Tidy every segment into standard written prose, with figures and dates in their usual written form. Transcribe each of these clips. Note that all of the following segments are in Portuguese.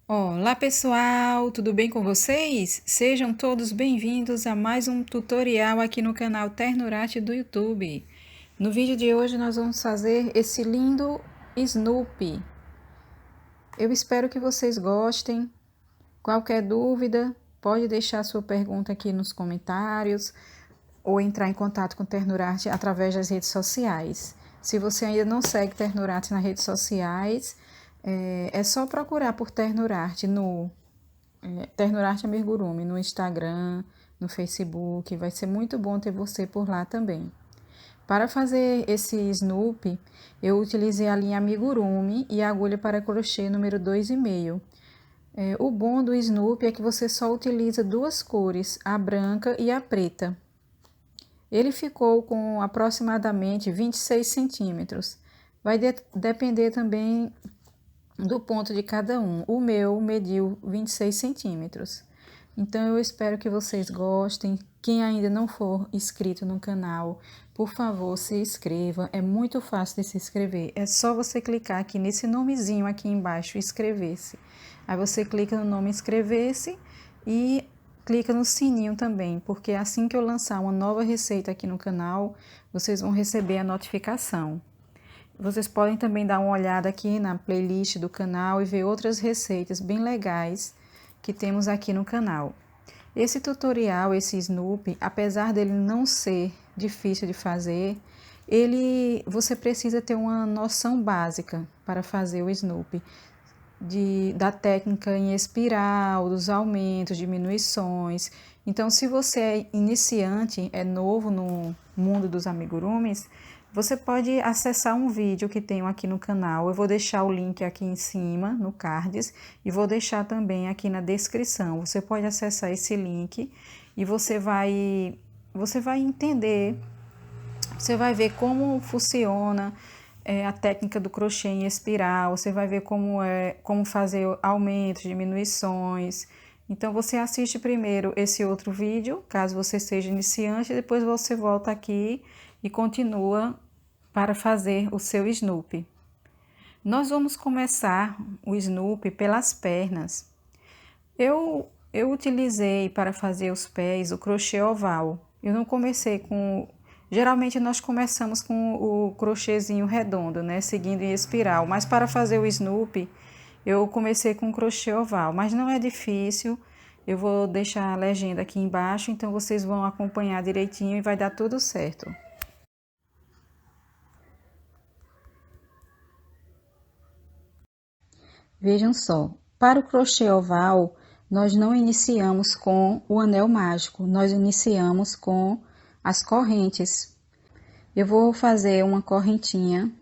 Olá pessoal, tudo bem com vocês? Sejam todos bem-vindos a mais um tutorial aqui no canal Ternurate do YouTube. No vídeo de hoje nós vamos fazer esse lindo Snoopy. Eu espero que vocês gostem. Qualquer dúvida, pode deixar sua pergunta aqui nos comentários ou entrar em contato com o Ternurate através das redes sociais. Se você ainda não segue Ternurate nas redes sociais, é só procurar por Ternurate no Ternurate Amigurumi no Instagram, no Facebook. Vai ser muito bom ter você por lá também. Para fazer esse Snoopy, eu utilizei a linha Amigurumi e a agulha para crochê número 2,5. O bom do Snoopy é que você só utiliza duas cores, a branca e a preta. Ele ficou com aproximadamente 26 centímetros. Vai depender também do ponto de cada um. O meu mediu 26 centímetros. Então eu espero que vocês gostem. Quem ainda não for inscrito no canal, por favor, se inscreva. É muito fácil de se inscrever. É só você clicar aqui nesse nomezinho aqui embaixo, inscrever-se. Aí você clica no nome inscrever-se e clica no sininho também, porque assim que eu lançar uma nova receita aqui no canal, vocês vão receber a notificação. Vocês podem também dar uma olhada aqui na playlist do canal e ver outras receitas bem legais que temos aqui no canal. Esse tutorial, esse Snoopy, apesar dele não ser difícil de fazer, você precisa ter uma noção básica para fazer o Snoopy. Da técnica em espiral, dos aumentos, diminuições. Então, se você é iniciante, é novo no mundo dos amigurumis, você pode acessar um vídeo que tenho aqui no canal. Eu vou deixar o link aqui em cima, no cards, e vou deixar também aqui na descrição. Você pode acessar esse link e você vai entender, você vai ver como funciona a técnica do crochê em espiral, você vai ver como fazer aumentos, diminuições. Então, você assiste primeiro esse outro vídeo, caso você seja iniciante, e depois você volta aqui e continua para fazer o seu Snoopy. Nós vamos começar o Snoopy pelas pernas. Eu utilizei para fazer os pés o crochê oval. Eu não comecei com... Geralmente nós começamos com o crochêzinho redondo, né? Seguindo em espiral. Mas para fazer o Snoopy, eu comecei com crochê oval. Mas não é difícil. Eu vou deixar a legenda aqui embaixo, então vocês vão acompanhar direitinho e vai dar tudo certo. Vejam só, para o crochê oval, nós não iniciamos com o anel mágico, nós iniciamos com as correntes. Eu vou fazer uma correntinha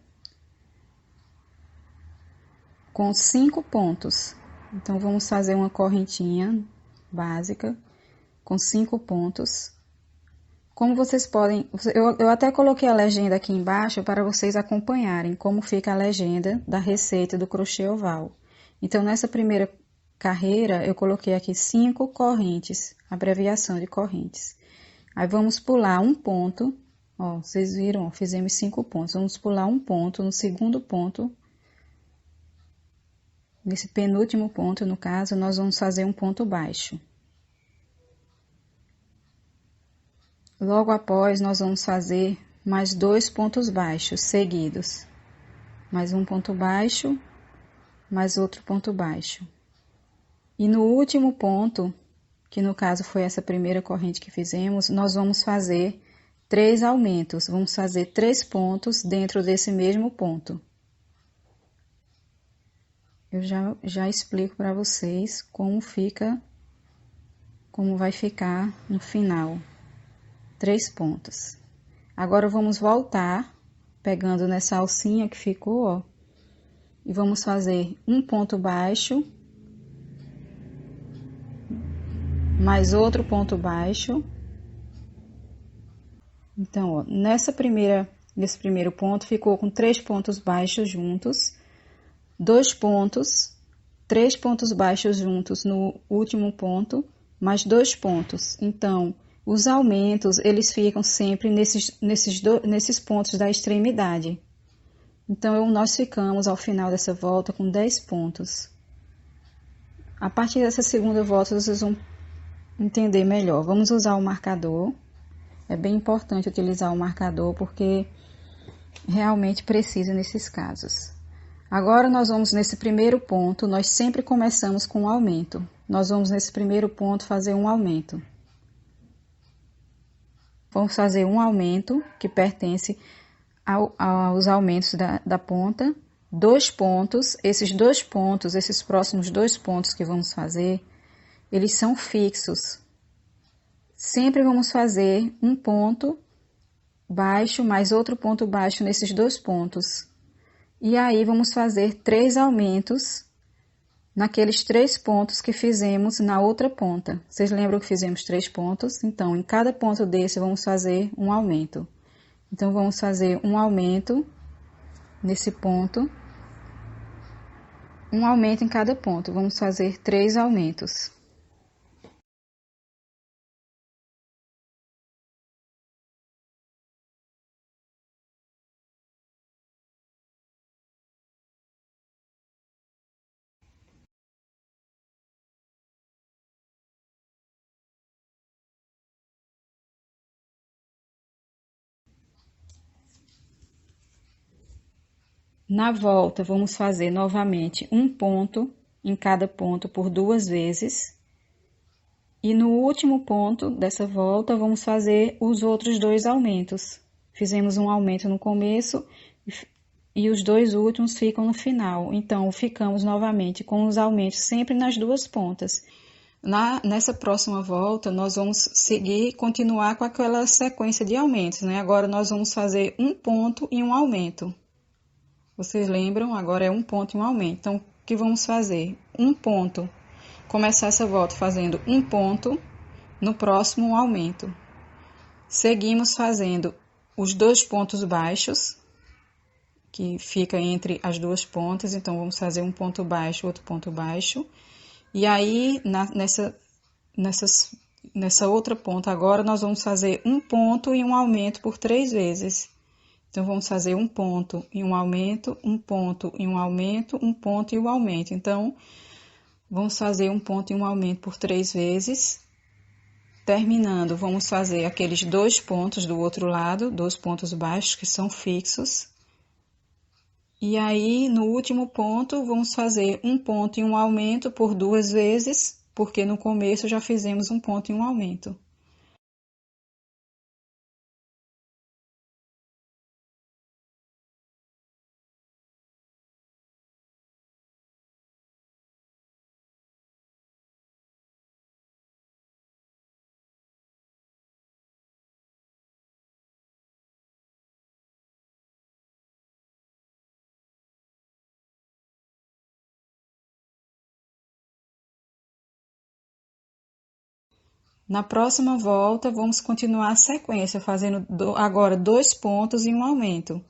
com 5 pontos. Então, vamos fazer uma correntinha básica com 5 pontos. Como vocês podem... Eu até coloquei a legenda aqui embaixo para vocês acompanharem como fica a legenda da receita do crochê oval. Então, nessa primeira carreira, eu coloquei aqui 5 correntes, abreviação de correntes. Aí, vamos pular um ponto, ó, vocês viram, ó, fizemos 5 pontos. Vamos pular um ponto no segundo ponto. Nesse penúltimo ponto, no caso, nós vamos fazer um ponto baixo. Logo após, nós vamos fazer mais 2 pontos baixos seguidos. Mais um ponto baixo, mais outro ponto baixo. E no último ponto, que no caso foi essa primeira corrente que fizemos, nós vamos fazer 3 aumentos. Vamos fazer 3 pontos dentro desse mesmo ponto. Eu já explico para vocês como vai ficar no final. 3 pontos. Agora, vamos voltar, pegando nessa alcinha que ficou, ó. E vamos fazer um ponto baixo, mais outro ponto baixo. Então, ó, nesse primeiro ponto, ficou com 3 pontos baixos juntos, 2 pontos, 3 pontos baixos juntos no último ponto, mais 2 pontos. Então, os aumentos, eles ficam sempre nesses pontos da extremidade. Então, nós ficamos ao final dessa volta com 10 pontos. A partir dessa segunda volta, vocês vão entender melhor. Vamos usar o marcador. É bem importante utilizar o marcador, porque realmente precisa nesses casos. Agora, nós vamos nesse primeiro ponto, nós sempre começamos com um aumento. Nós vamos nesse primeiro ponto fazer um aumento. Vamos fazer um aumento que pertence aos aumentos da ponta. 2 pontos, esses próximos 2 pontos que vamos fazer, eles são fixos. Sempre vamos fazer um ponto baixo mais outro ponto baixo nesses 2 pontos. E aí vamos fazer 3 aumentos naqueles 3 pontos que fizemos na outra ponta. Vocês lembram que fizemos 3 pontos? Então, em cada ponto desse vamos fazer um aumento. Então, vamos fazer um aumento nesse ponto. Um aumento em cada ponto. Vamos fazer 3 aumentos. Na volta, vamos fazer novamente um ponto em cada ponto por 2 vezes. E no último ponto dessa volta, vamos fazer os outros 2 aumentos. Fizemos um aumento no começo e os 2 últimos ficam no final. Então, ficamos novamente com os aumentos sempre nas 2 pontas. Nessa próxima volta, nós vamos continuar com aquela sequência de aumentos, né? Agora, nós vamos fazer um ponto e um aumento. Vocês lembram? Agora é um ponto e um aumento. Então, o que vamos fazer? Um ponto. Começar essa volta fazendo um ponto, no próximo um aumento. Seguimos fazendo os 2 pontos baixos, que fica entre as 2 pontas. Então, vamos fazer um ponto baixo, outro ponto baixo. E aí, nessa outra ponta agora, nós vamos fazer um ponto e um aumento por 3 vezes. Então, vamos fazer um ponto e um aumento, um ponto e um aumento, um ponto e um aumento. Então, vamos fazer um ponto e um aumento por 3 vezes. Terminando, vamos fazer aqueles 2 pontos do outro lado, 2 pontos baixos que são fixos. E aí, no último ponto, vamos fazer um ponto e um aumento por 2 vezes, porque no começo já fizemos um ponto e um aumento. Na próxima volta, vamos continuar a sequência, fazendo agora 2 pontos e um aumento.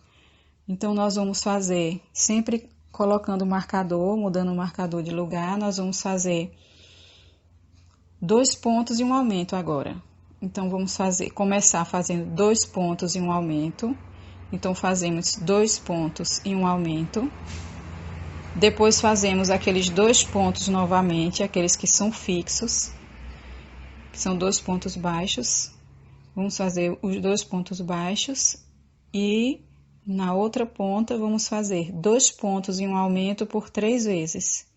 Então, nós vamos fazer, sempre colocando o marcador, mudando o marcador de lugar, nós vamos fazer 2 pontos e um aumento agora. Então, vamos começar fazendo 2 pontos e um aumento. Então, fazemos 2 pontos e um aumento. Depois, fazemos aqueles 2 pontos novamente, aqueles que são fixos, que são 2 pontos baixos. Vamos fazer os 2 pontos baixos e na outra ponta vamos fazer 2 pontos e um aumento por 3 vezes.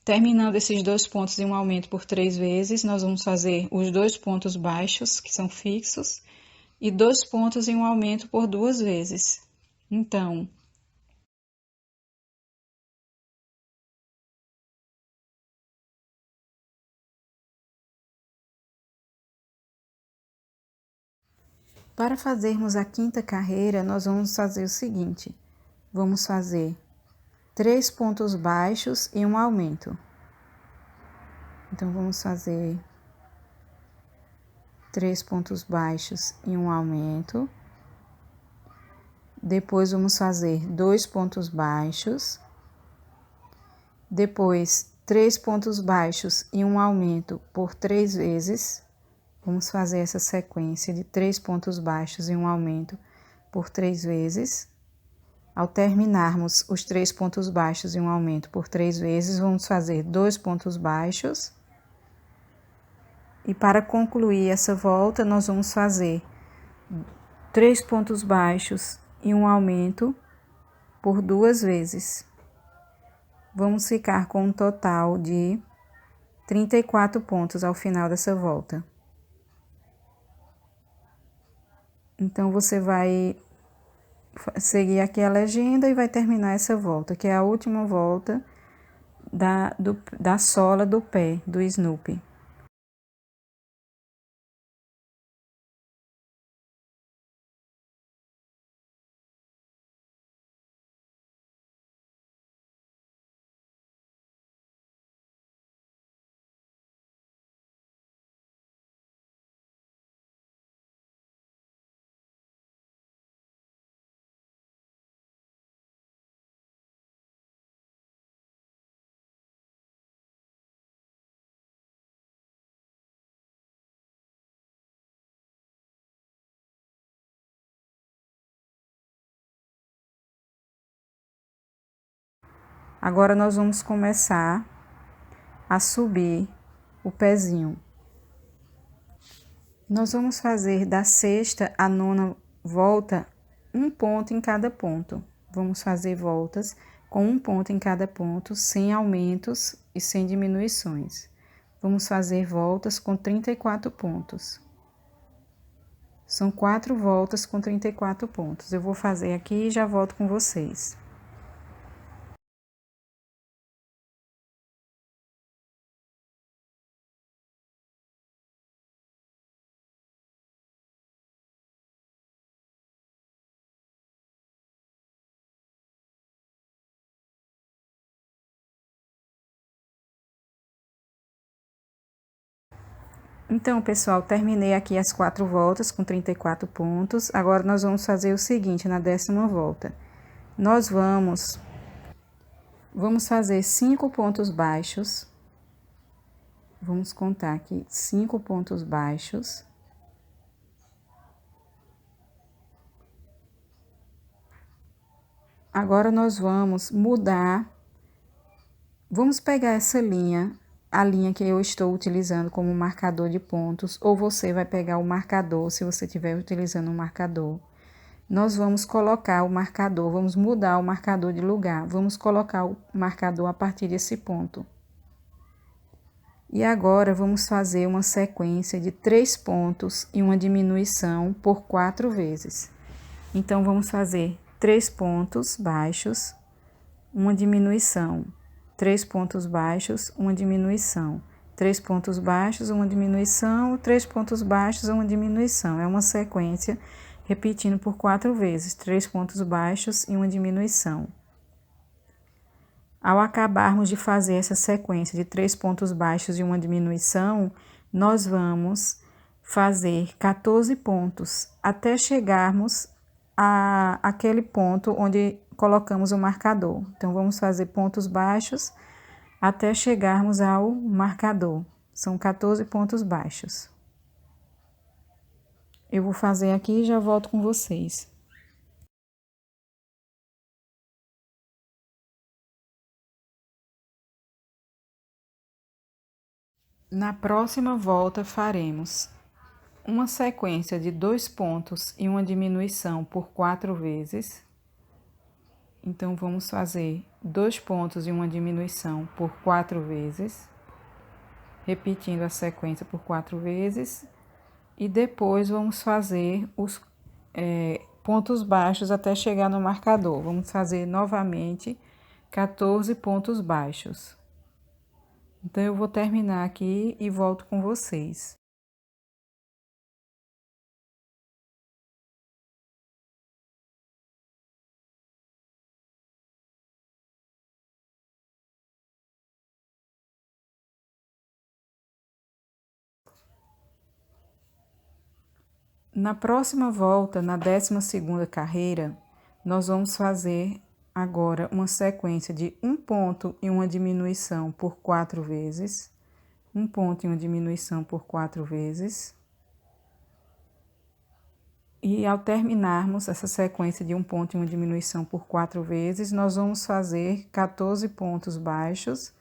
Terminando esses 2 pontos e um aumento por 3 vezes, nós vamos fazer os 2 pontos baixos, que são fixos, e 2 pontos e um aumento por 2 vezes. Então, para fazermos a quinta carreira, nós vamos fazer o seguinte: vamos fazer 3 pontos baixos e um aumento. Então, vamos fazer 3 pontos baixos e um aumento. Depois vamos fazer 2 pontos baixos. Depois 3 pontos baixos e um aumento por 3 vezes. Vamos fazer essa sequência de 3 pontos baixos e um aumento por 3 vezes. Ao terminarmos os 3 pontos baixos e um aumento por 3 vezes, vamos fazer 2 pontos baixos. E para concluir essa volta, nós vamos fazer 3 pontos baixos e um aumento por 2 vezes. Vamos ficar com um total de 34 pontos ao final dessa volta. Então, você vai seguir aqui a legenda e vai terminar essa volta, que é a última volta da sola do pé do Snoopy. Agora, nós vamos começar a subir o pezinho. Nós vamos fazer da sexta à nona volta, um ponto em cada ponto. Vamos fazer voltas com um ponto em cada ponto, sem aumentos e sem diminuições. Vamos fazer voltas com 34 pontos. São 4 voltas com 34 pontos. Eu vou fazer aqui e já volto com vocês. Então, pessoal, terminei aqui as 4 voltas com 34 pontos. Agora, nós vamos fazer o seguinte, na 10ª volta. Nós vamos fazer 5 pontos baixos. Vamos contar aqui 5 pontos baixos. Agora, nós vamos mudar. Vamos pegar essa linha, a linha que eu estou utilizando como marcador de pontos, ou você vai pegar o marcador, se você estiver utilizando um marcador. Nós vamos colocar o marcador, vamos mudar o marcador de lugar, vamos colocar o marcador a partir desse ponto. E agora, vamos fazer uma sequência de 3 pontos e uma diminuição por 4 vezes. Então, vamos fazer 3 pontos baixos, uma diminuição. 3 pontos baixos, uma diminuição. 3 pontos baixos, uma diminuição. 3 pontos baixos, uma diminuição. É uma sequência repetindo por 4 vezes. 3 pontos baixos e uma diminuição. Ao acabarmos de fazer essa sequência de 3 pontos baixos e uma diminuição, nós vamos fazer 14 pontos até chegarmos àquele ponto onde colocamos o marcador. Então, vamos fazer pontos baixos até chegarmos ao marcador. São 14 pontos baixos. Eu vou fazer aqui e já volto com vocês. Na próxima volta, faremos uma sequência de 2 pontos e uma diminuição por 4 vezes. Então, vamos fazer 2 pontos e uma diminuição por 4 vezes, repetindo a sequência por 4 vezes. E depois, vamos fazer os pontos baixos até chegar no marcador. Vamos fazer novamente 14 pontos baixos. Então, eu vou terminar aqui e volto com vocês. Na próxima volta, na 12ª carreira, nós vamos fazer agora uma sequência de um ponto e uma diminuição por 4 vezes, um ponto e uma diminuição por 4 vezes. E ao terminarmos essa sequência de um ponto e uma diminuição por 4 vezes, nós vamos fazer 14 pontos baixos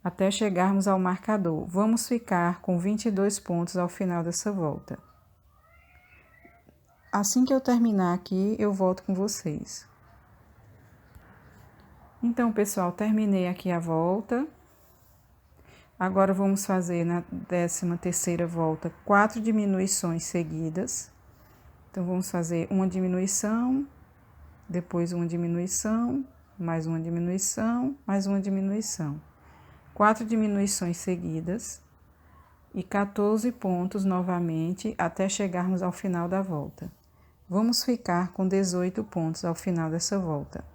até chegarmos ao marcador. Vamos ficar com 22 pontos ao final dessa volta. Assim que eu terminar aqui, eu volto com vocês. Então, pessoal, terminei aqui a volta. Agora, vamos fazer na 13ª volta 4 diminuições seguidas. Então, vamos fazer uma diminuição, depois uma diminuição, mais uma diminuição, mais uma diminuição. 4 diminuições seguidas e 14 pontos novamente até chegarmos ao final da volta. Vamos ficar com 18 pontos ao final dessa volta.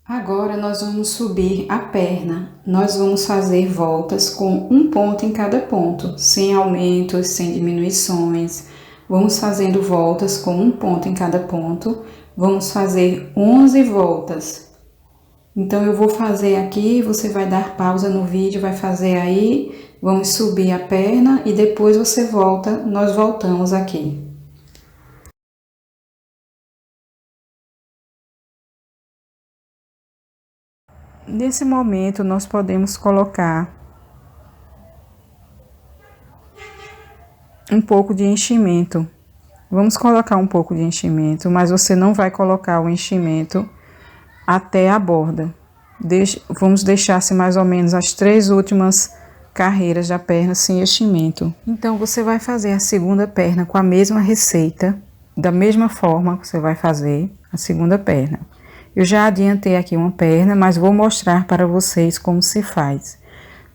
Agora, nós vamos subir a perna. Nós vamos fazer voltas com um ponto em cada ponto, sem aumentos, sem diminuições. Vamos fazendo voltas com um ponto em cada ponto. Vamos fazer 11 voltas. Então, eu vou fazer aqui, você vai dar pausa no vídeo, vai fazer aí. Vamos subir a perna e depois você volta, nós voltamos aqui. Nesse momento, nós podemos colocar um pouco de enchimento. Vamos colocar um pouco de enchimento, mas você não vai colocar o enchimento até a borda. Vamos deixar assim, mais ou menos as 3 últimas carreiras da perna sem enchimento. Então, você vai fazer a segunda perna com a mesma receita, da mesma forma que você vai fazer a segunda perna. Eu já adiantei aqui uma perna, mas vou mostrar para vocês como se faz.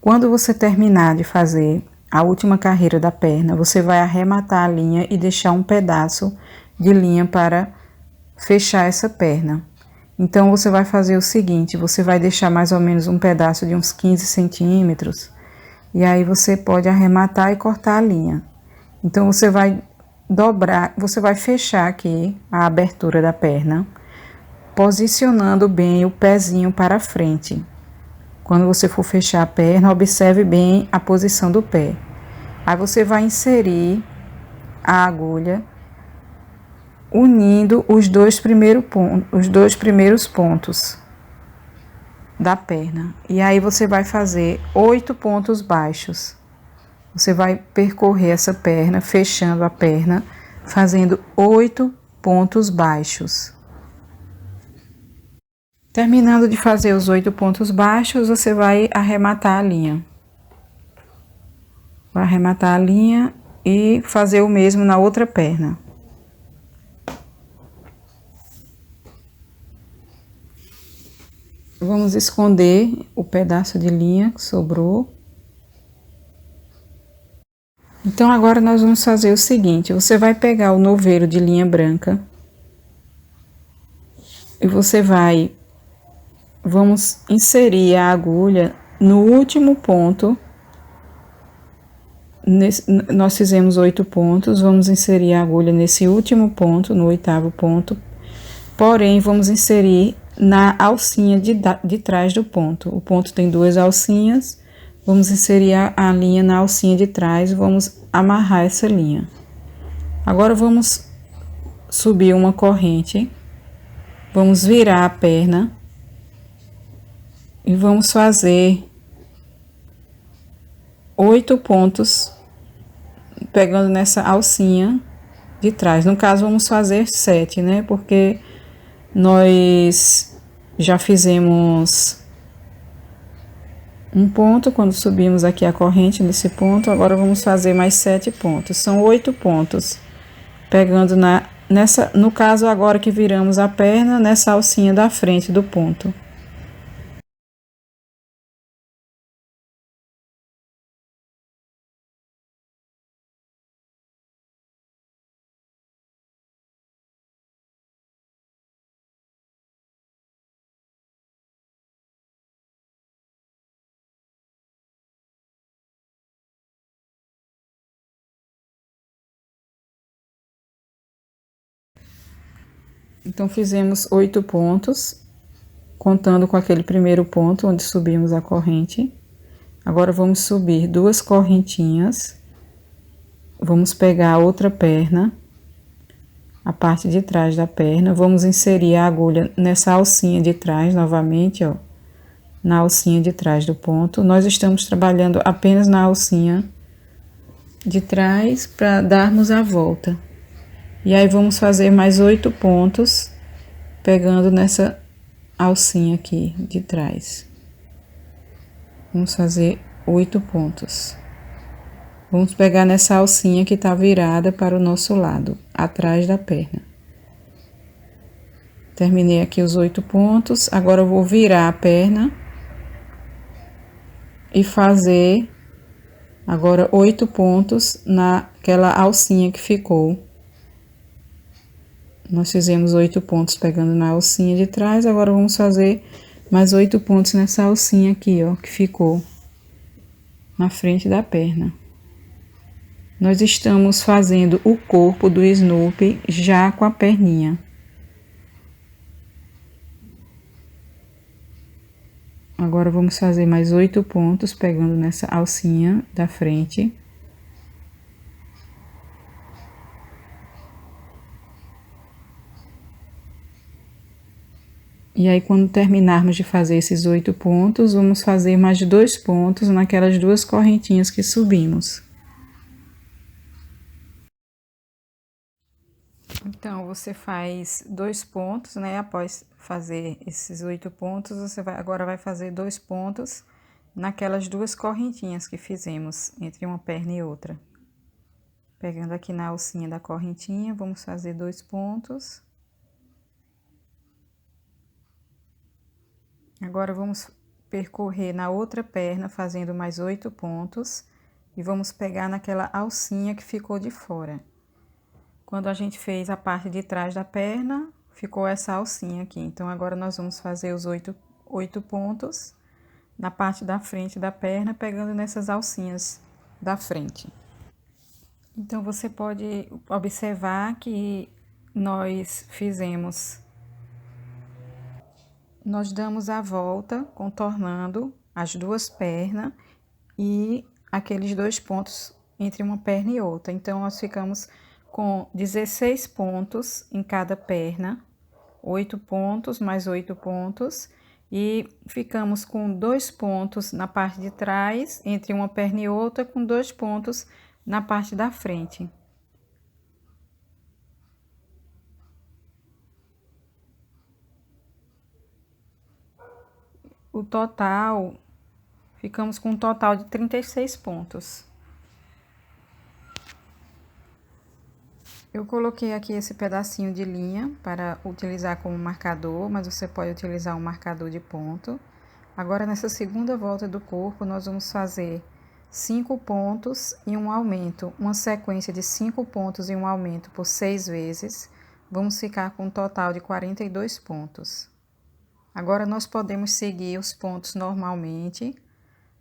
Quando você terminar de fazer a última carreira da perna, você vai arrematar a linha e deixar um pedaço de linha para fechar essa perna. Então, você vai fazer o seguinte, você vai deixar mais ou menos um pedaço de uns 15 centímetros, e aí você pode arrematar e cortar a linha. Então, você vai dobrar, você vai fechar aqui a abertura da perna, posicionando bem o pezinho para frente. Quando você for fechar a perna, observe bem a posição do pé. Aí você vai inserir a agulha unindo os dois primeiros pontos da perna. E aí você vai fazer 8 pontos baixos. Você vai percorrer essa perna, fechando a perna, fazendo 8 pontos baixos. Terminando de fazer os 8 pontos baixos, você vai arrematar a linha. Vai arrematar a linha e fazer o mesmo na outra perna. Vamos esconder o pedaço de linha que sobrou. Então, agora nós vamos fazer o seguinte, você vai pegar o novelo de linha branca e você vamos inserir a agulha no último ponto. Nós fizemos 8 pontos, vamos inserir a agulha nesse último ponto, no 8º ponto, porém, vamos inserir na alcinha de trás do ponto. O ponto tem 2 alcinhas, vamos inserir a linha na alcinha de trás, vamos amarrar essa linha. Agora, vamos subir uma corrente, vamos virar a perna e vamos fazer 8 pontos pegando nessa alcinha de trás. No caso, vamos fazer 7, né? Porque nós já fizemos um ponto quando subimos aqui a corrente nesse ponto. Agora, vamos fazer mais 7 pontos. São 8 pontos. Pegando no caso, agora que viramos a perna, nessa alcinha da frente do ponto. Então, fizemos 8 pontos, contando com aquele primeiro ponto onde subimos a corrente. Agora, vamos subir 2 correntinhas. Vamos pegar a outra perna, a parte de trás da perna. Vamos inserir a agulha nessa alcinha de trás, novamente, ó. Na alcinha de trás do ponto. Nós estamos trabalhando apenas na alcinha de trás para darmos a volta. E aí, vamos fazer mais 8 pontos, pegando nessa alcinha aqui de trás. Vamos fazer 8 pontos. Vamos pegar nessa alcinha que tá virada para o nosso lado, atrás da perna. Terminei aqui os 8 pontos. Agora, eu vou virar a perna e fazer agora 8 pontos naquela alcinha que ficou. Nós fizemos 8 pontos pegando na alcinha de trás, agora vamos fazer mais 8 pontos nessa alcinha aqui, ó, que ficou na frente da perna. Nós estamos fazendo o corpo do Snoopy já com a perninha. Agora, vamos fazer mais 8 pontos pegando nessa alcinha da frente. E aí, quando terminarmos de fazer esses 8 pontos, vamos fazer mais 2 pontos naquelas 2 correntinhas que subimos. Então, você faz 2 pontos, né? Após fazer esses 8 pontos, você agora vai fazer 2 pontos naquelas 2 correntinhas que fizemos entre uma perna e outra. Pegando aqui na alcinha da correntinha, vamos fazer 2 pontos. Agora, vamos percorrer na outra perna, fazendo mais 8 pontos. E vamos pegar naquela alcinha que ficou de fora. Quando a gente fez a parte de trás da perna, ficou essa alcinha aqui. Então, agora nós vamos fazer os 8 pontos na parte da frente da perna, pegando nessas alcinhas da frente. Então, você pode observar que nós damos a volta, contornando as 2 pernas e aqueles 2 pontos entre uma perna e outra. Então, nós ficamos com 16 pontos em cada perna, 8 pontos mais 8 pontos, e ficamos com 2 pontos na parte de trás, entre uma perna e outra, com 2 pontos na parte da frente. O total, ficamos com um total de 36 pontos. Eu coloquei aqui esse pedacinho de linha para utilizar como marcador, mas você pode utilizar um marcador de ponto. Agora, nessa segunda volta do corpo, nós vamos fazer 5 pontos e um aumento, uma sequência de 5 pontos e um aumento por 6 vezes. Vamos ficar com um total de 42 pontos. Agora, nós podemos seguir os pontos normalmente,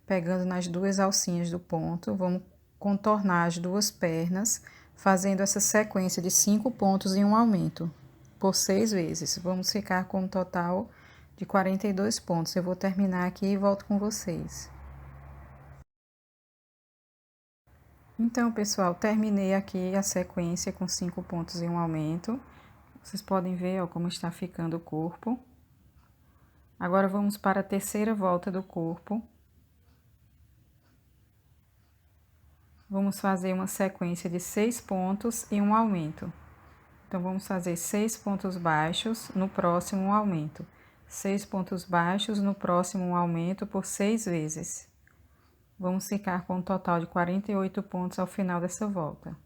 pegando nas 2 alcinhas do ponto, vamos contornar as 2 pernas, fazendo essa sequência de 5 pontos e um aumento, por 6 vezes. Vamos ficar com um total de 42 pontos. Eu vou terminar aqui e volto com vocês. Então, pessoal, terminei aqui a sequência com 5 pontos e um aumento. Vocês podem ver, ó, como está ficando o corpo. Agora, vamos para a terceira volta do corpo. Vamos fazer uma sequência de 6 pontos e um aumento. Então, vamos fazer 6 pontos baixos, no próximo um aumento. 6 pontos baixos, no próximo um aumento por 6 vezes. Vamos ficar com um total de 48 pontos ao final dessa volta.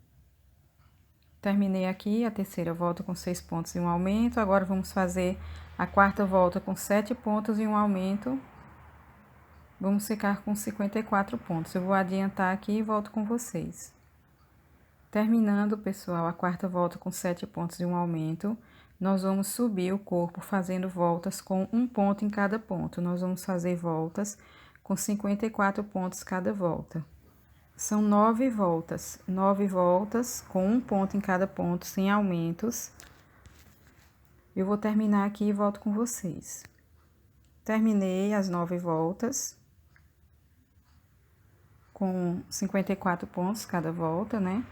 Terminei aqui a terceira volta com 6 pontos e um aumento. Agora, vamos fazer a quarta volta com 7 pontos e um aumento. Vamos ficar com 54 pontos. Eu vou adiantar aqui e volto com vocês. Terminando, pessoal, a quarta volta com 7 pontos e um aumento, nós vamos subir o corpo fazendo voltas com um ponto em cada ponto. Nós vamos fazer voltas com 54 pontos cada volta. São 9 voltas. 9 voltas com um ponto em cada ponto, sem aumentos. Eu vou terminar aqui e volto com vocês. Terminei as 9 voltas, com 54 pontos cada volta, né?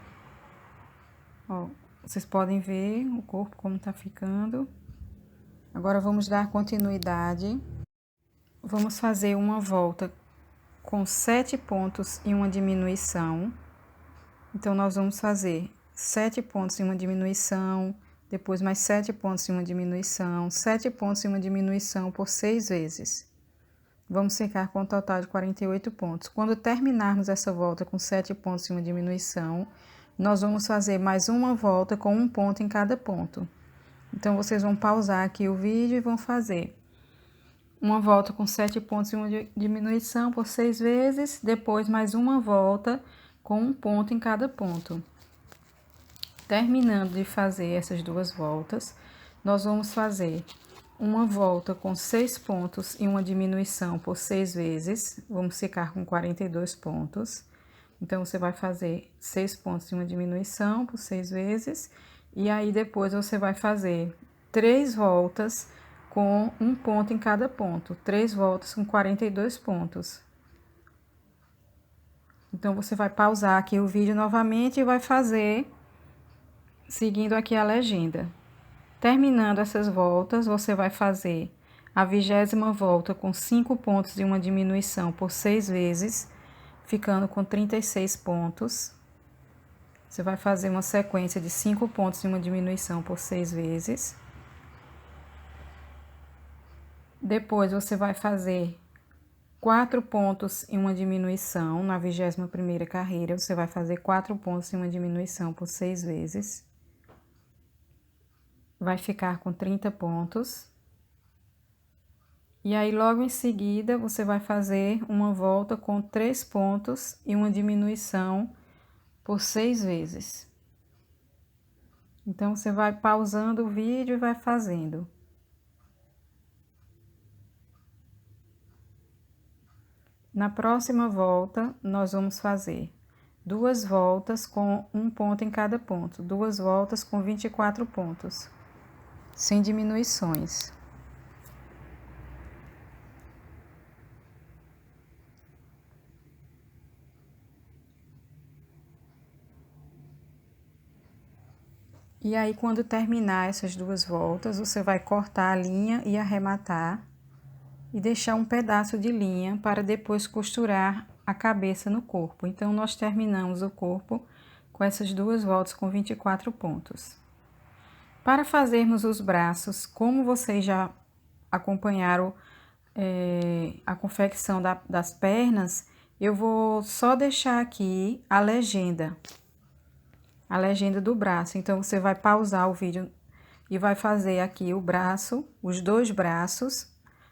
Ó, vocês podem ver o corpo como tá ficando. Agora, vamos dar continuidade. Vamos fazer uma volta com 7 pontos e uma diminuição. Então, nós vamos fazer 7 pontos e uma diminuição, depois mais 7 pontos e uma diminuição, 7 pontos e uma diminuição por 6 vezes. Vamos ficar com um total de 48 pontos. Quando terminarmos essa volta com 7 pontos e uma diminuição, nós vamos fazer mais uma volta com um ponto em cada ponto. Então, vocês vão pausar aqui o vídeo e vão fazer uma volta com 7 pontos e uma diminuição por 6 vezes, depois mais uma volta com um ponto em cada ponto. Terminando de fazer essas duas voltas, nós vamos fazer uma volta com 6 pontos e uma diminuição por 6 vezes, vamos ficar com 42 pontos. Então, você vai fazer 6 pontos e uma diminuição por 6 vezes, e aí depois você vai fazer 3 voltas com um ponto em cada ponto, 3 voltas com 42 pontos. Então, você vai pausar aqui o vídeo novamente e vai fazer, seguindo aqui a legenda. Terminando essas voltas, você vai fazer a 20ª volta com 5 pontos e uma diminuição por 6 vezes, ficando com 36 pontos. Você vai fazer uma sequência de 5 pontos e uma diminuição por 6 vezes. Depois, você vai fazer 4 pontos e uma diminuição na 21ª carreira. Você vai fazer 4 pontos e uma diminuição por 6 vezes. Vai ficar com 30 pontos. E aí, logo em seguida, você vai fazer uma volta com 3 pontos e uma diminuição por 6 vezes. Então, você vai pausando o vídeo e vai fazendo. Na próxima volta, nós vamos fazer 2 voltas com um ponto em cada ponto, 2 voltas com 24 pontos, sem diminuições. E aí, quando terminar essas 2 voltas, você vai cortar a linha e arrematar e deixar um pedaço de linha para depois costurar a cabeça no corpo. Então, nós terminamos o corpo com essas 2 voltas com 24 pontos. Para fazermos os braços, como vocês já acompanharam a confecção das pernas, eu vou só deixar aqui a legenda do braço. Então, você vai pausar o vídeo e vai fazer aqui o braço, os 2 braços,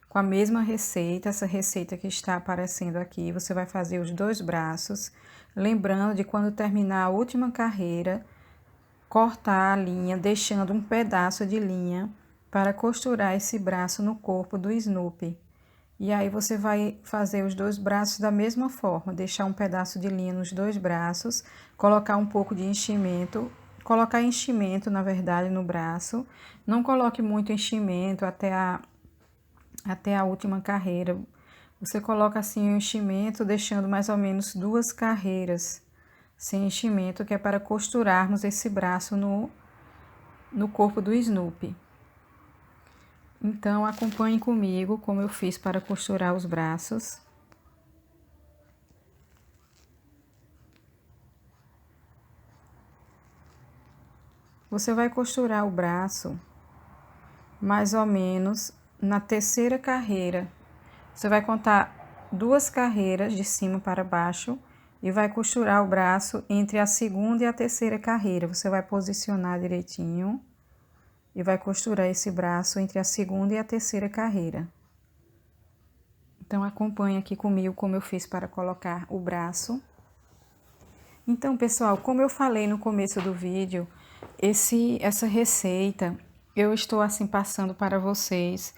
com a mesma receita, essa receita que está aparecendo aqui. Você vai fazer os 2 braços, lembrando de quando terminar a última carreira, cortar a linha, deixando um pedaço de linha para costurar esse braço no corpo do Snoopy. E aí, você vai fazer os 2 braços da mesma forma, deixar um pedaço de linha nos 2 braços, colocar um pouco de enchimento, colocar enchimento, na verdade, no braço. Não coloque muito enchimento até a última carreira. Você coloca assim o enchimento, deixando mais ou menos 2 carreiras sem enchimento, que é para costurarmos esse braço no corpo do Snoopy. Então, acompanhe comigo como eu fiz para costurar os braços. Você vai costurar o braço mais ou menos na 3ª carreira. Você vai contar 2 carreiras de cima para baixo e vai costurar o braço entre a 2ª e a 3ª carreira. Você vai posicionar direitinho e vai costurar esse braço entre a 2ª e a 3ª carreira. Então, acompanhe aqui comigo como eu fiz para colocar o braço. Então, pessoal, como eu falei no começo do vídeo, essa receita eu estou assim passando para vocês.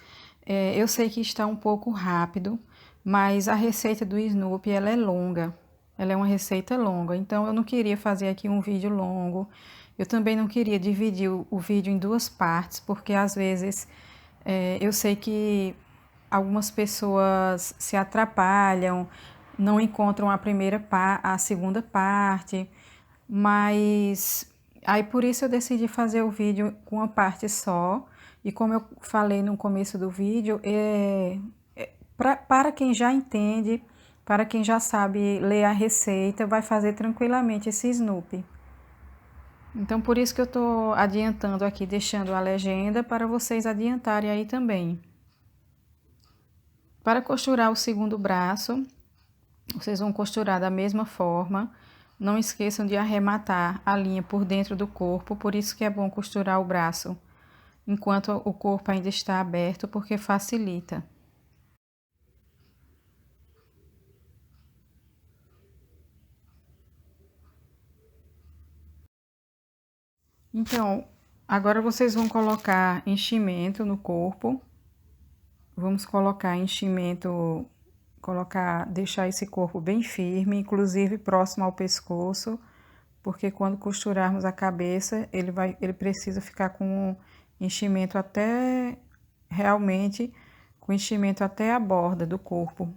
Eu sei que está um pouco rápido, mas a receita do Snoopy, ela é longa. Ela é uma receita longa, então eu não queria fazer aqui um vídeo longo. Eu também não queria dividir o vídeo em duas partes, porque às vezes eu sei que algumas pessoas se atrapalham, não encontram a segunda parte, mas aí por isso eu decidi fazer o vídeo com uma parte só. E como eu falei no começo do vídeo, para quem já entende, para quem já sabe ler a receita, vai fazer tranquilamente esse Snoopy. Então, por isso que eu estou adiantando aqui, deixando a legenda para vocês adiantarem aí também. Para costurar o segundo braço, vocês vão costurar da mesma forma. Não esqueçam de arrematar a linha por dentro do corpo, por isso que é bom costurar o braço enquanto o corpo ainda está aberto, porque facilita. Então, agora vocês vão colocar enchimento no corpo. Vamos colocar enchimento, deixar esse corpo bem firme, inclusive próximo ao pescoço, porque quando costurarmos a cabeça, ele precisa ficar com enchimento realmente com enchimento até a borda do corpo.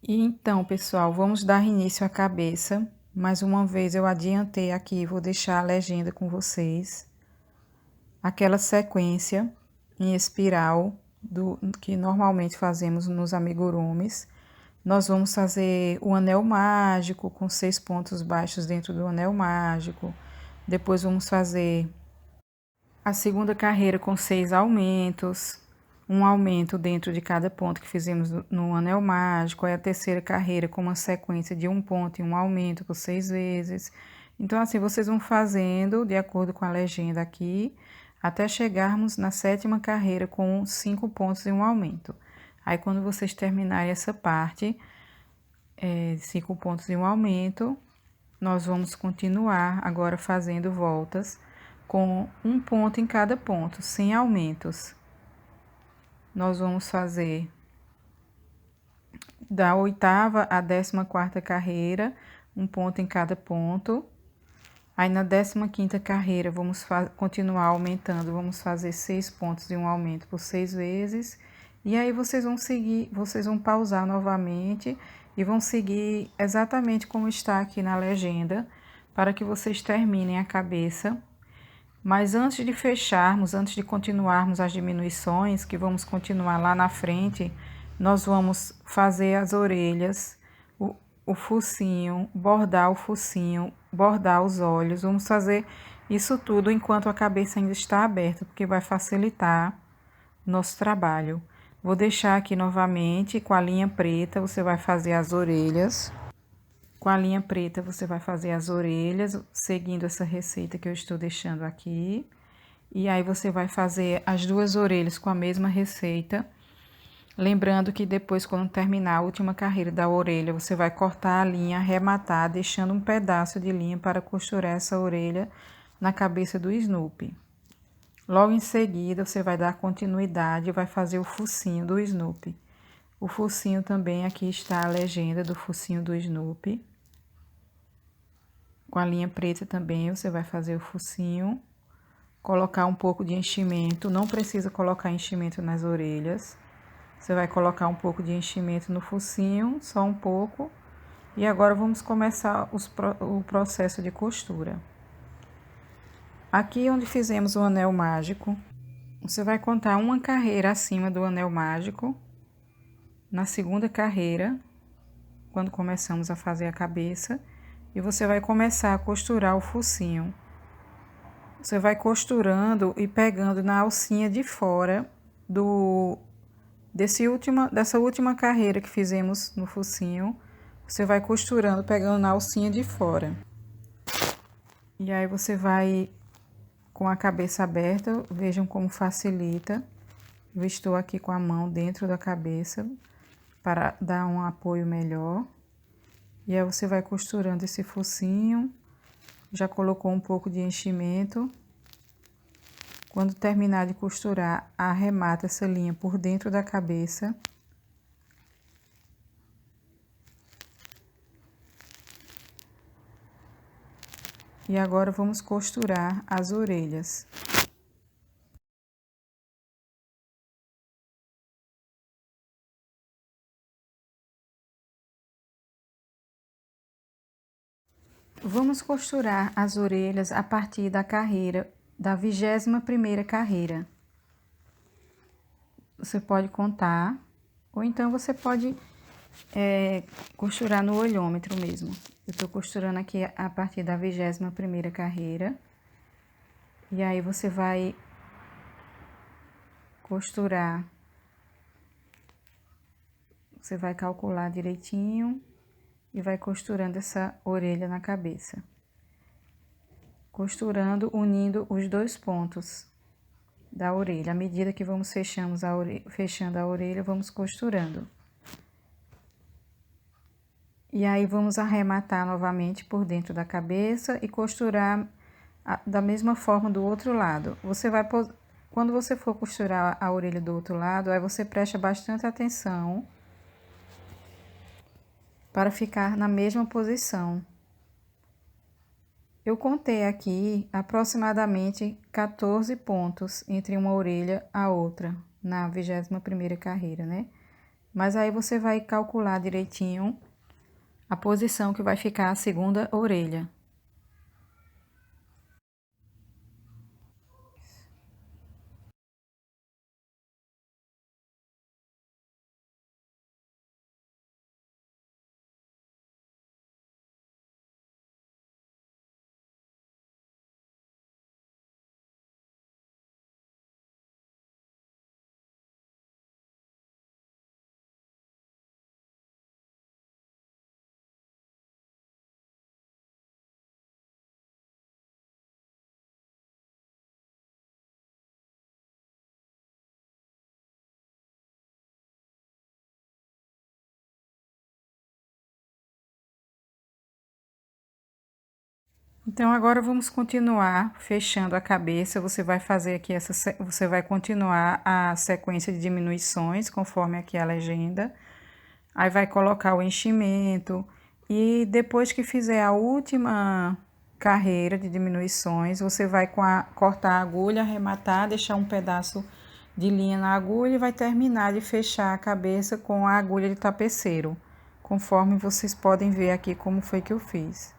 E então, pessoal, vamos dar início à cabeça. Mais uma vez eu adiantei aqui, vou deixar a legenda com vocês. Aquela sequência em espiral que normalmente fazemos nos amigurumis. Nós vamos fazer o anel mágico com 6 pontos baixos dentro do anel mágico. Depois vamos fazer a segunda carreira com 6 aumentos. Um aumento dentro de cada ponto que fizemos no anel mágico. Aí a terceira carreira com uma sequência de um ponto e um aumento por 6 vezes. Então, assim, vocês vão fazendo de acordo com a legenda aqui, até chegarmos na sétima carreira com 5 pontos e um aumento. Aí, quando vocês terminarem essa parte, 5 pontos e um aumento, nós vamos continuar agora fazendo voltas com um ponto em cada ponto, sem aumentos. Nós vamos fazer da 8ª à 14ª carreira, um ponto em cada ponto. Aí, na 15ª carreira, vamos continuar aumentando, vamos fazer 6 pontos e um aumento por 6 vezes. E aí, vocês vão pausar novamente e vão seguir exatamente como está aqui na legenda, para que vocês terminem a cabeça. Mas antes de fecharmos, antes de continuarmos as diminuições, que vamos continuar lá na frente, nós vamos fazer as orelhas, o focinho, bordar o focinho, bordar os olhos. Vamos fazer isso tudo enquanto a cabeça ainda está aberta, porque vai facilitar nosso trabalho. Vou deixar aqui novamente com a linha preta, você vai fazer as orelhas. Com a linha preta, você vai fazer as orelhas, seguindo essa receita que eu estou deixando aqui. E aí, você vai fazer as duas orelhas com a mesma receita. Lembrando que depois, quando terminar a última carreira da orelha, você vai cortar a linha, arrematar, deixando um pedaço de linha para costurar essa orelha na cabeça do Snoopy. Logo em seguida, você vai dar continuidade e vai fazer o focinho do Snoopy. O focinho também, aqui está a legenda do focinho do Snoopy. Com a linha preta também, você vai fazer o focinho. Colocar um pouco de enchimento, não precisa colocar enchimento nas orelhas. Você vai colocar um pouco de enchimento no focinho, só um pouco. E agora vamos começar o processo de costura. Aqui onde fizemos o anel mágico, você vai contar uma carreira acima do anel mágico. Na segunda carreira, quando começamos a fazer a cabeça, e você vai começar a costurar o focinho. Você vai costurando e pegando na alcinha de fora dessa última carreira que fizemos no focinho. Você vai costurando, pegando na alcinha de fora. E aí, você vai com a cabeça aberta, vejam como facilita. Eu estou aqui com a mão dentro da cabeça para dar um apoio melhor. E aí, você vai costurando esse focinho. Já colocou um pouco de enchimento. Quando terminar de costurar, arremata essa linha por dentro da cabeça. E agora vamos costurar as orelhas. Vamos costurar as orelhas a partir da carreira, da 21ª carreira. Você pode contar, ou então você pode costurar no olhômetro mesmo. Eu tô costurando aqui a partir da 21ª carreira. E aí você vai costurar, você vai calcular direitinho e vai costurando essa orelha na cabeça. Costurando, unindo os dois pontos da orelha. À medida que vamos fechando a orelha, vamos costurando. E aí, vamos arrematar novamente por dentro da cabeça e costurar da mesma forma do outro lado. Quando você for costurar a orelha do outro lado, aí você presta bastante atenção para ficar na mesma posição. Eu contei aqui aproximadamente 14 pontos entre uma orelha a outra, na 21ª carreira, né? Mas aí você vai calcular direitinho a posição que vai ficar a segunda orelha. Então, agora vamos continuar fechando a cabeça. Você vai fazer aqui você vai continuar a sequência de diminuições, conforme aqui a legenda. Aí vai colocar o enchimento e depois que fizer a última carreira de diminuições, você vai cortar a agulha, arrematar, deixar um pedaço de linha na agulha e vai terminar de fechar a cabeça com a agulha de tapeceiro, conforme vocês podem ver aqui como foi que eu fiz.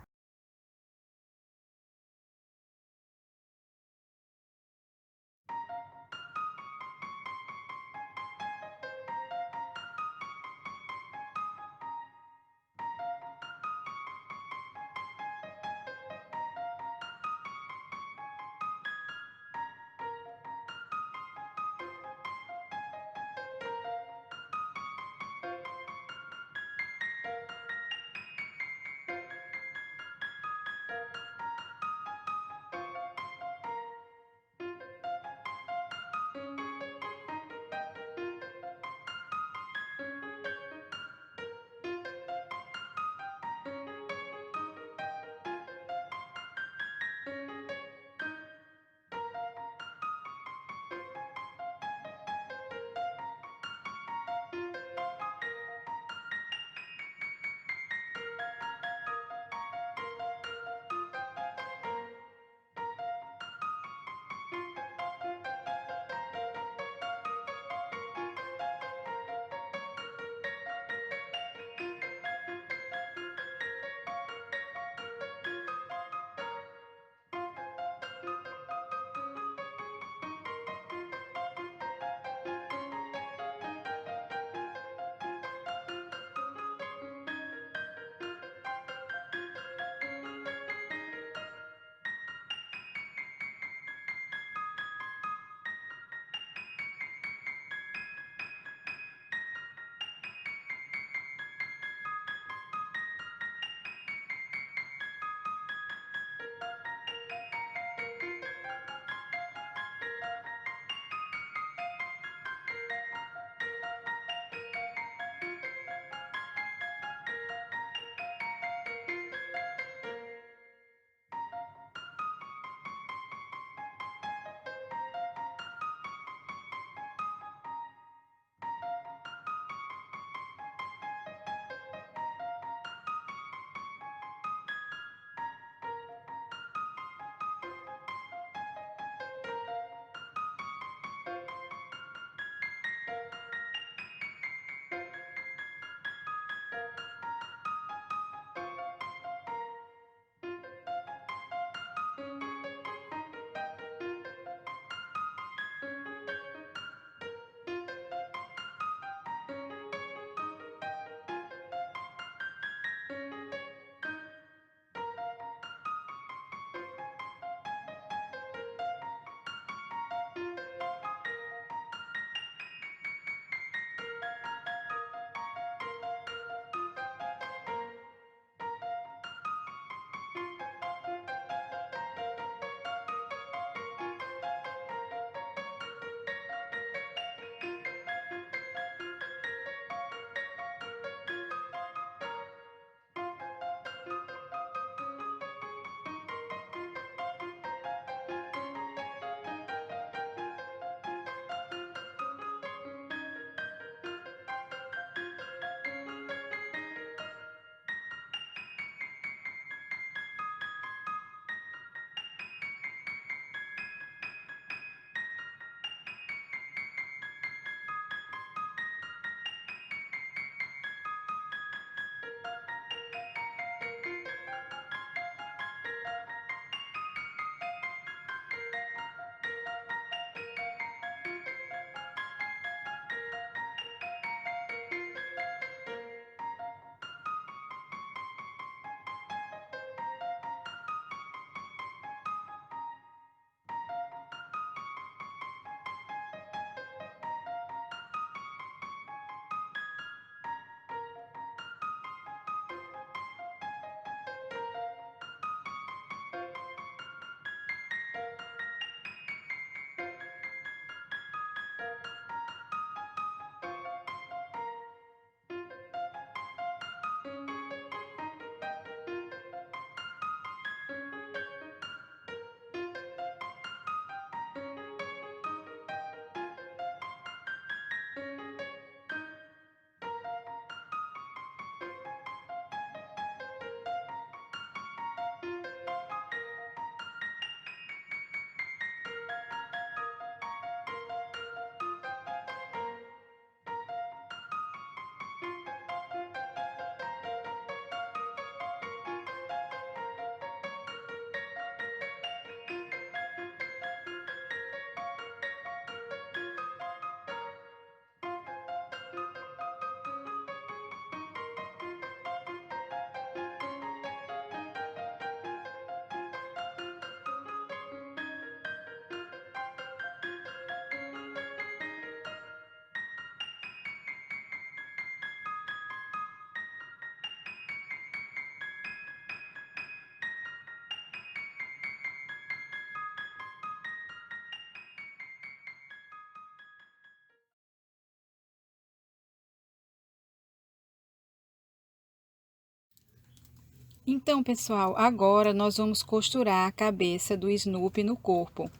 Então, pessoal, agora nós vamos costurar a cabeça do Snoopy no corpo.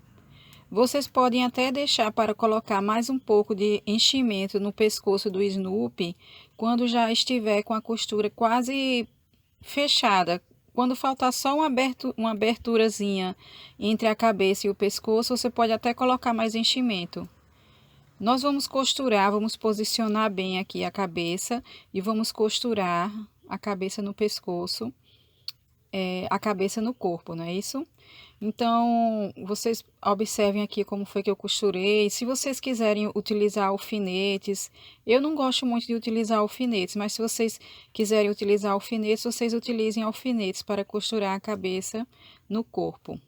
Vocês podem até deixar para colocar mais um pouco de enchimento no pescoço do Snoopy quando já estiver com a costura quase fechada. Quando faltar só uma aberturazinha entre a cabeça e o pescoço, você pode até colocar mais enchimento. Nós vamos costurar, vamos posicionar bem aqui a cabeça e vamos costurar a cabeça no pescoço, a cabeça no corpo, não é isso? Então, vocês observem aqui como foi que eu costurei. Se vocês quiserem utilizar alfinetes, eu não gosto muito de utilizar alfinetes, mas se vocês quiserem utilizar alfinetes, vocês utilizem alfinetes para costurar a cabeça no corpo.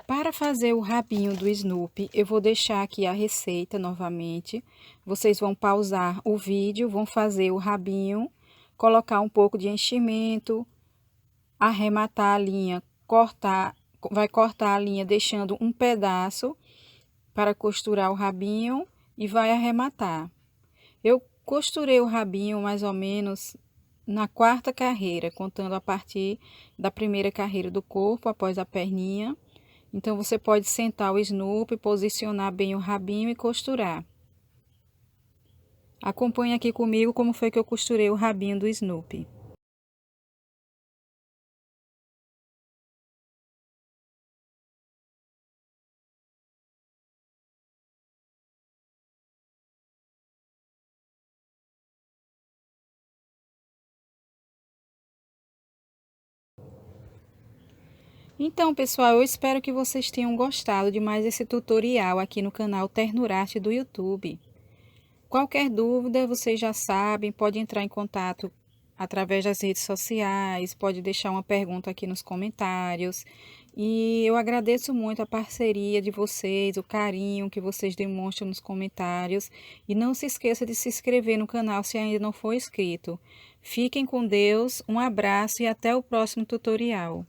Para fazer o rabinho do Snoopy, eu vou deixar aqui a receita novamente. Vocês vão pausar o vídeo, vão fazer o rabinho, colocar um pouco de enchimento, arrematar a linha, vai cortar a linha deixando um pedaço para costurar o rabinho e vai arrematar. Eu costurei o rabinho mais ou menos na quarta carreira, contando a partir da primeira carreira do corpo, após a perninha. Então, você pode sentar o Snoopy, posicionar bem o rabinho e costurar. Acompanhe aqui comigo como foi que eu costurei o rabinho do Snoopy. Então, pessoal, eu espero que vocês tenham gostado de mais esse tutorial aqui no canal Ternurarte do YouTube. Qualquer dúvida, vocês já sabem, pode entrar em contato através das redes sociais, pode deixar uma pergunta aqui nos comentários. E eu agradeço muito a parceria de vocês, o carinho que vocês demonstram nos comentários. E não se esqueça de se inscrever no canal se ainda não for inscrito. Fiquem com Deus, um abraço e até o próximo tutorial.